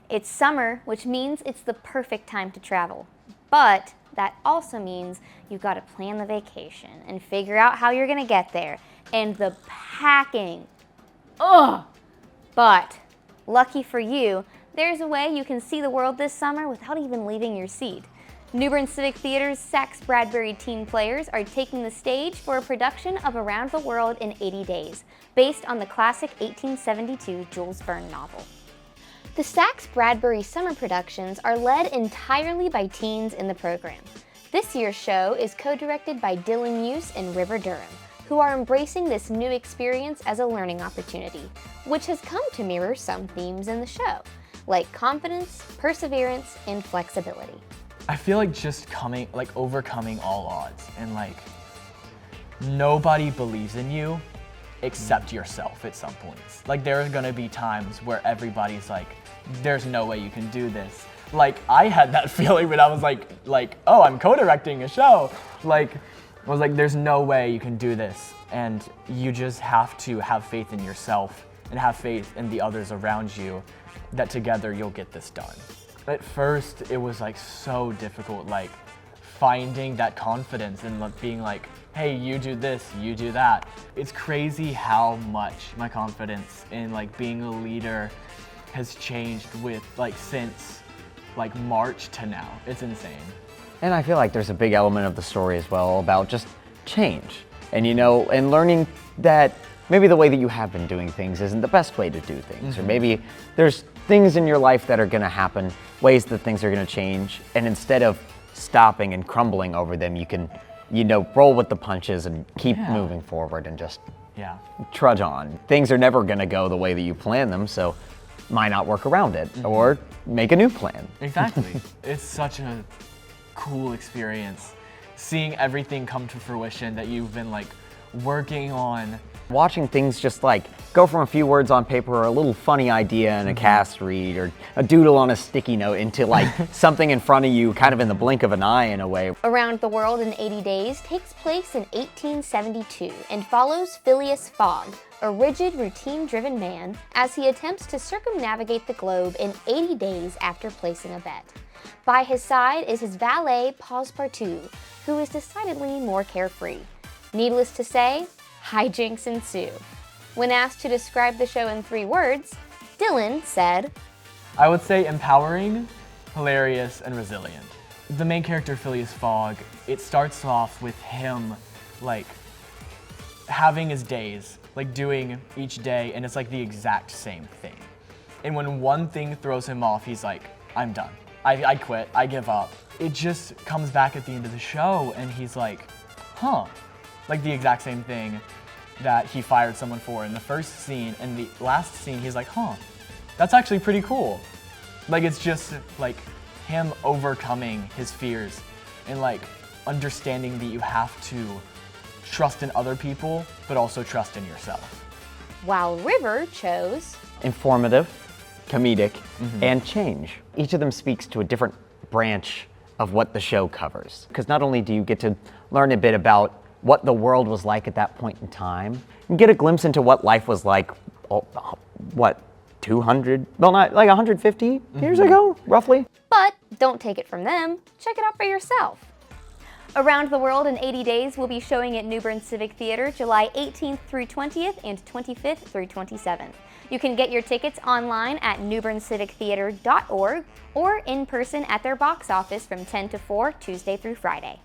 It's summer, which means it's the perfect time to travel. But that also means you've got to plan the vacation and figure out how you're going to get there. And the packing. Ugh! But lucky for you, there's a way you can see the world this summer without even leaving your seat. New Bern Civic Theatre's Sax Bradbury teen players are taking the stage for a production of Around the World in 80 Days, based on the classic 1872 Jules Verne novel. The Sax Bradbury summer productions are led entirely by teens in the program. This year's show is co-directed by Dylan Muse and River Durham, who are embracing this new experience as a learning opportunity, which has come to mirror some themes in the show, like confidence, perseverance, and flexibility. I feel like just overcoming all odds, and nobody believes in you except yourself at some points. There are gonna be times where everybody's like, there's no way you can do this. I had that feeling when I was oh, I'm co-directing a show. I was like, there's no way you can do this. And you just have to have faith in yourself and have faith in the others around you that together you'll get this done. At first, it was so difficult, finding that confidence and being hey, you do this, you do that. It's crazy how much my confidence in being a leader has changed with since March to now. It's insane. And I feel like there's a big element of the story as well about just change. And and learning that maybe the way that you have been doing things isn't the best way to do things. Or maybe there's things in your life that are gonna happen, ways that things are gonna change. And instead of stopping and crumbling over them, you can, roll with the punches and keep moving forward and just trudge on. Things are never gonna go the way that you plan them, so why not work around it or make a new plan? Exactly. It's such a cool experience, seeing everything come to fruition that you've been working on. Watching things just go from a few words on paper or a little funny idea in a cast read or a doodle on a sticky note into something in front of you kind of in the blink of an eye in a way. Around the World in 80 Days takes place in 1872 and follows Phileas Fogg, a rigid, routine-driven man, as he attempts to circumnavigate the globe in 80 days after placing a bet. By his side is his valet, Passepartout, who is decidedly more carefree. Needless to say, hijinks ensue. When asked to describe the show in 3 words, Dylan said, I would say empowering, hilarious, and resilient. The main character, Phileas Fogg, it starts off with him having his days, doing each day, and it's the exact same thing. And when one thing throws him off, he's like, I'm done. I quit, I give up. It just comes back at the end of the show, and he's like, huh. The exact same thing that he fired someone for in the first scene, and the last scene, he's like, huh, that's actually pretty cool. It's just him overcoming his fears and understanding that you have to trust in other people, but also trust in yourself. While River chose informative, comedic, and change. Each of them speaks to a different branch of what the show covers. Because not only do you get to learn a bit about what the world was like at that point in time, and get a glimpse into what life was like, 200, well, not 150 years ago, roughly. But don't take it from them, check it out for yourself. Around the World in 80 Days will be showing at New Bern Civic Theatre July 18th through 20th and 25th through 27th. You can get your tickets online at newberncivictheatre.org or in person at their box office from 10 to 4 Tuesday through Friday.